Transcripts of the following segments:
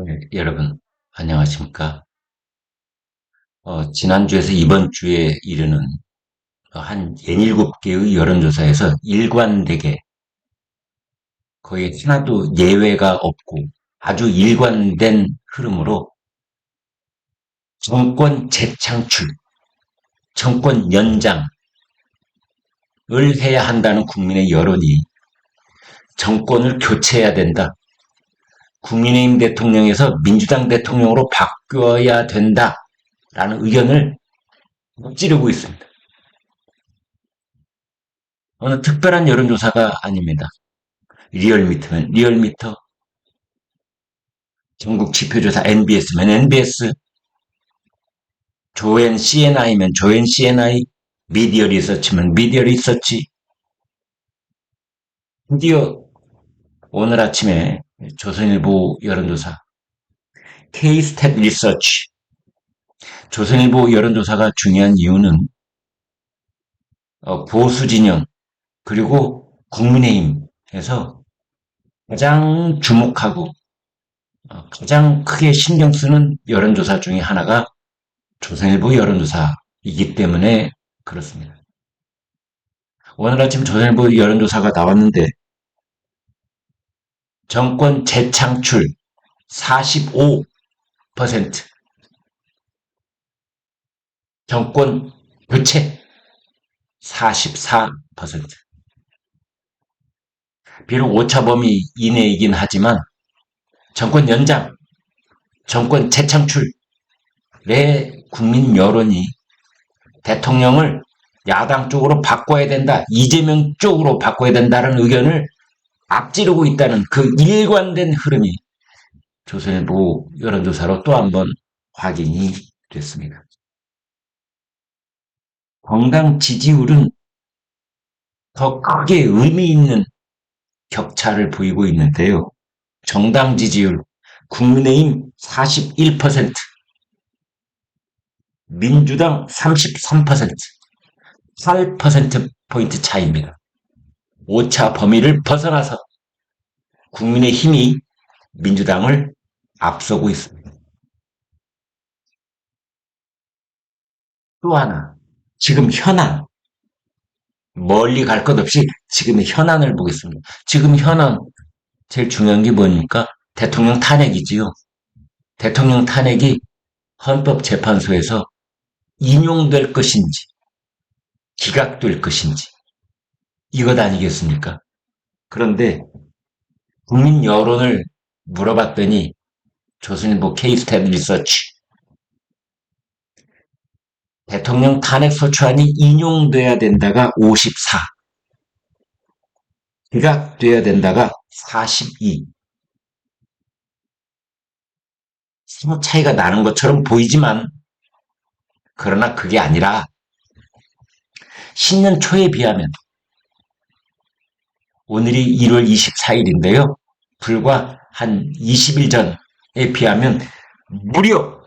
네, 여러분, 안녕하십니까? 지난주에서 이번 주에 이르는 한 17개의 여론조사에서 일관되게 거의 하나도 예외가 없고 아주 일관된 흐름으로 정권 재창출, 정권 연장을 해야 한다는 국민의 여론이 정권을 교체해야 된다. 국민의힘 대통령에서 민주당 대통령으로 바뀌어야 된다라는 의견을 찌르고 있습니다. 어느 특별한 여론조사가 아닙니다. 리얼미터면 리얼미터, 전국 지표조사 NBS면 NBS, 조앤 CNI면 조앤 CNI, 미디어 리서치면 미디어 리서치. 드디어 오늘 아침에 조선일보 여론조사, K스탯 리서치, 조선일보 여론조사가 중요한 이유는 보수 진영 그리고 국민의힘에서 가장 주목하고 가장 크게 신경 쓰는 여론조사 중에 하나가 조선일보 여론조사이기 때문에 그렇습니다. 오늘 아침 조선일보 여론조사가 나왔는데 정권 재창출 45%, 정권 교체 44%. 비록 오차범위 이내이긴 하지만 정권 연장, 정권 재창출의 국민 여론이 대통령을 야당 쪽으로 바꿔야 된다, 이재명 쪽으로 바꿔야 된다는 의견을 앞지르고 있다는 그 일관된 흐름이 조선일보 여론조사로 또 한 번 확인이 됐습니다. 정당 지지율은 더 크게 의미 있는 격차를 보이고 있는데요. 정당 지지율, 국민의힘 41%, 민주당 33%, 8%포인트 차이입니다. 오차 범위를 벗어나서 국민의힘이 민주당을 앞서고 있습니다. 또 하나, 지금 현안, 멀리 갈 것 없이 지금의 현안을 보겠습니다. 지금 현안, 제일 중요한 게 뭐입니까? 대통령 탄핵이지요. 대통령 탄핵이 헌법재판소에서 인용될 것인지, 기각될 것인지, 이것 아니겠습니까? 그런데 국민 여론을 물어봤더니 조선일보 K스탯 리서치, 대통령 탄핵소추안이 인용돼야 된다가 54, 기각돼야 된다가 42. 서로 차이가 나는 것처럼 보이지만 그러나 그게 아니라 신년 초에 비하면 오늘이 1월 24일인데요. 불과 한 20일 전에 비하면 무려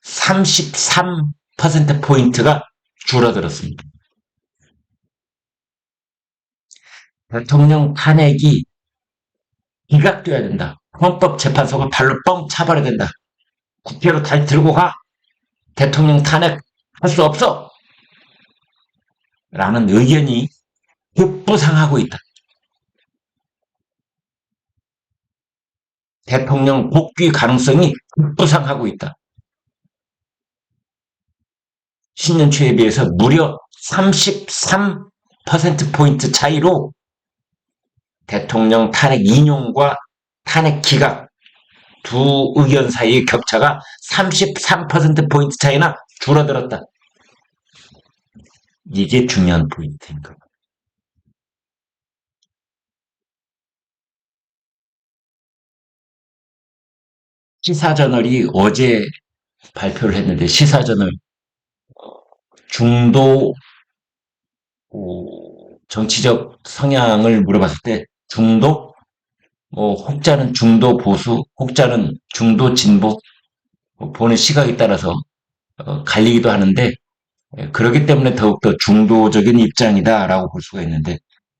33%포인트가 줄어들었습니다. 대통령 탄핵이 기각돼야 된다. 헌법재판소가 발로 뻥 차버려야 된다. 국회로 다시 들고 가. 대통령 탄핵 할 수 없어. 라는 의견이 급부상하고 있다. 대통령 복귀 가능성이 급부상하고 있다. 신년 초에 비해서 무려 33%포인트 차이로 대통령 탄핵 인용과 탄핵 기각 두 의견 사이의 격차가 33%포인트 차이나 줄어들었다. 이게 중요한 포인트인 겁니다. 시사저널이 어제 발표를 했는데 시사저널 중도 정치적 성향을 물어봤을 때 중도, 혹자는 중도 보수, 혹자는 중도 진보, 보는 시각에 따라서 갈리기도 하는데 그렇기 때문에 더욱더 중도적인 입장이다라고 볼 수가 있는데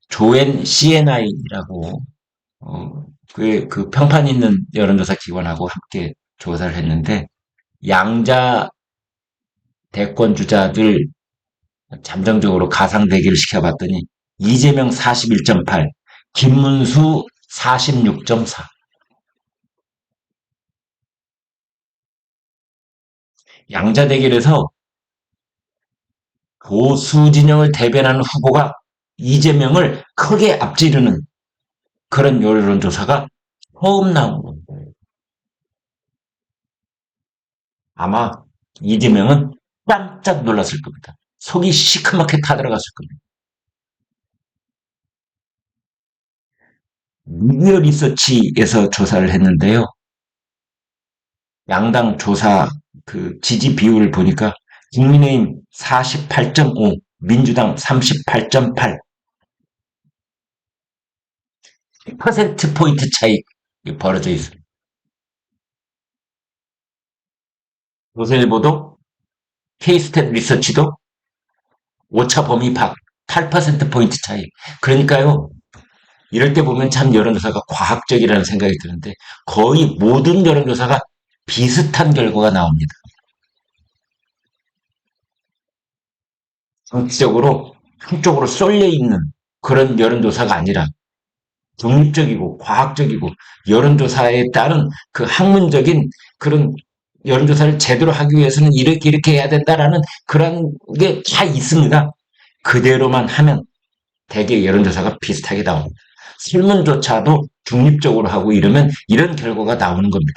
조앤 CNI라고 그 평판 있는 여론조사 기관하고 함께 조사를 했는데 양자 대권 주자들 잠정적으로 가상 대결을 시켜봤더니 이재명 41.8, 김문수 46.4. 양자 대결에서 보수 진영을 대변하는 후보가 이재명을 크게 앞지르는 그런 여론조사가 처음 나온 겁니다. 아마 이재명은 깜짝 놀랐을 겁니다. 속이 시커멓게 타들어갔을 겁니다. 미디어 리서치에서 조사를 했는데요. 양당 조사 그 지지 비율을 보니까 국민의힘 48.5, 민주당 38.8, 10%포인트 차이 벌어져 있습니다. 조선일보도 K스탯 리서치도 오차 범위 밖 8%포인트 차이. 그러니까요, 이럴 때 보면 참 여론조사가 과학적이라는 생각이 드는데 거의 모든 여론조사가 비슷한 결과가 나옵니다. 정치적으로 한쪽으로 쏠려 있는 그런 여론조사가 아니라 독립적이고 과학적이고 여론조사에 따른 그 학문적인 그런 여론조사를 제대로 하기 위해서는 이렇게 해야 된다라는 그런 게 다 있습니다. 그대로만 하면 대개 여론조사가 비슷하게 나옵니다. 설문조차도 중립적으로 하고 이러면 이런 결과가 나오는 겁니다.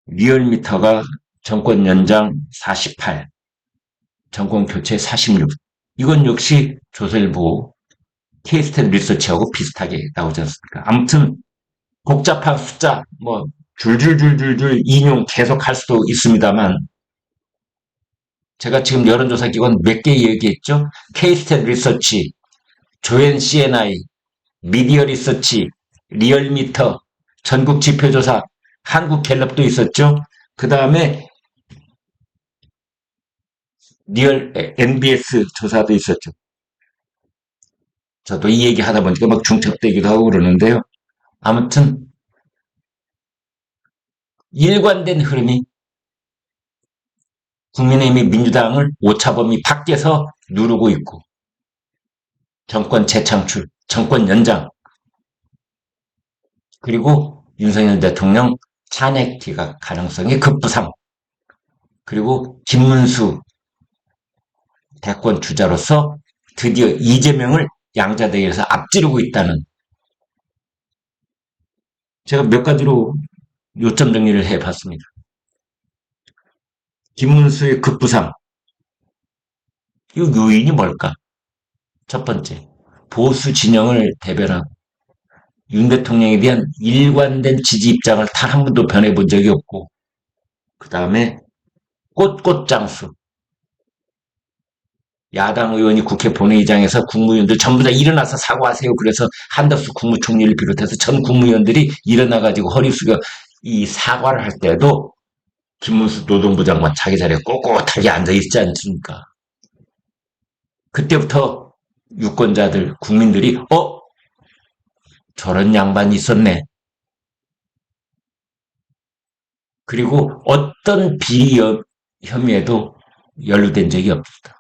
리얼미터가 정권 연장 48, 정권 교체 46. 이건 역시 조선일보 K스탯 리서치하고 비슷하게 나오지 않습니까? 아무튼 복잡한 숫자 뭐 줄줄줄줄줄 인용 계속 할 수도 있습니다만 제가 지금 여론조사 기관 몇 개 얘기했죠? K스탯 리서치, 조앤 CNI, 미디어 리서치, 리얼미터, 전국 지표조사, 한국 갤럽도 있었죠? 그 다음에 리얼 NBS 조사도 있었죠. 저도 이 얘기 하다 보니까 막 중첩되기도 하고 그러는데요. 아무튼 일관된 흐름이 국민의힘이 민주당을 오차범위 밖에서 누르고 있고 정권 재창출, 정권 연장 그리고 윤석열 대통령 탄핵 기각 가능성의 급부상 그리고 김문수 대권 주자로서 드디어 이재명을 양자대결에서 앞지르고 있다는 제가 몇 가지로 요점 정리를 해봤습니다. 김문수의 급부상 이 요인이 뭘까? 첫 번째, 보수 진영을 대변하고 윤 대통령에 대한 일관된 지지 입장을 단 한 번도 변해본 적이 없고 그 다음에 꽃꽃장수 야당 의원이 국회 본회의장에서 국무위원들 전부 다 일어나서 사과하세요. 그래서 한덕수 국무총리를 비롯해서 전 국무위원들이 일어나가지고 허리 숙여 이 사과를 할 때도 김문수 노동부 장관 자기 자리에 꼿꼿하게 앉아있지 않습니까? 그때부터 유권자들, 국민들이 저런 양반이 있었네. 그리고 어떤 비리 혐의에도 연루된 적이 없습니다.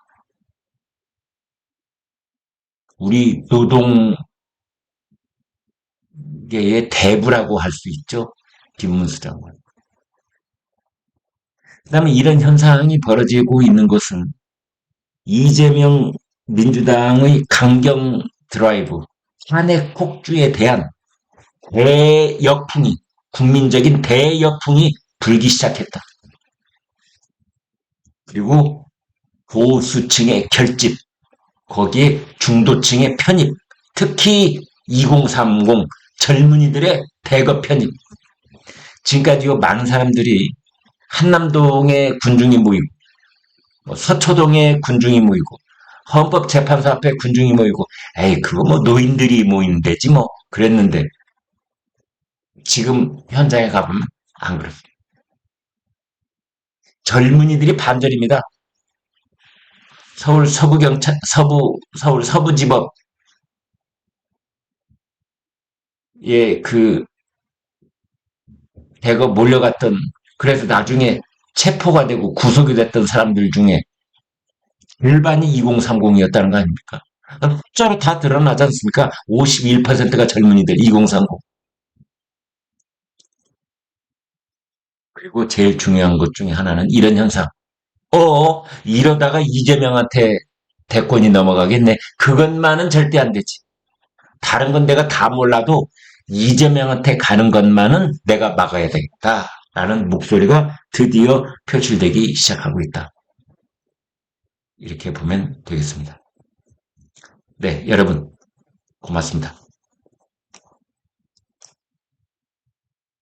우리 노동계의 대부라고 할 수 있죠. 김문수 장관. 그 다음에 이런 현상이 벌어지고 있는 것은 이재명 민주당의 강경 드라이브, 탄핵 폭주에 대한 대역풍이, 국민적인 대역풍이 불기 시작했다. 그리고 보수층의 결집, 거기에 중도층의 편입, 특히 2030 젊은이들의 대거 편입. 지금까지 많은 사람들이 한남동에 군중이 모이고, 서초동에 군중이 모이고, 헌법재판소 앞에 군중이 모이고, 에이, 그거 뭐 노인들이 모이는 데지 뭐, 그랬는데, 지금 현장에 가보면 안 그렇습니다. 젊은이들이 반절입니다. 서울 서부지법 예, 대거 몰려갔던, 그래서 나중에 체포가 되고 구속이 됐던 사람들 중에 일반이 2030이었다는 거 아닙니까? 숫자로 다 드러나지 않습니까? 51%가 젊은이들 2030. 그리고 제일 중요한 것 중에 하나는 이런 현상. 이러다가 이재명한테 대권이 넘어가겠네. 그것만은 절대 안 되지. 다른 건 내가 다 몰라도 이재명한테 가는 것만은 내가 막아야 되겠다. 라는 목소리가 드디어 표출되기 시작하고 있다. 이렇게 보면 되겠습니다. 네, 여러분, 고맙습니다.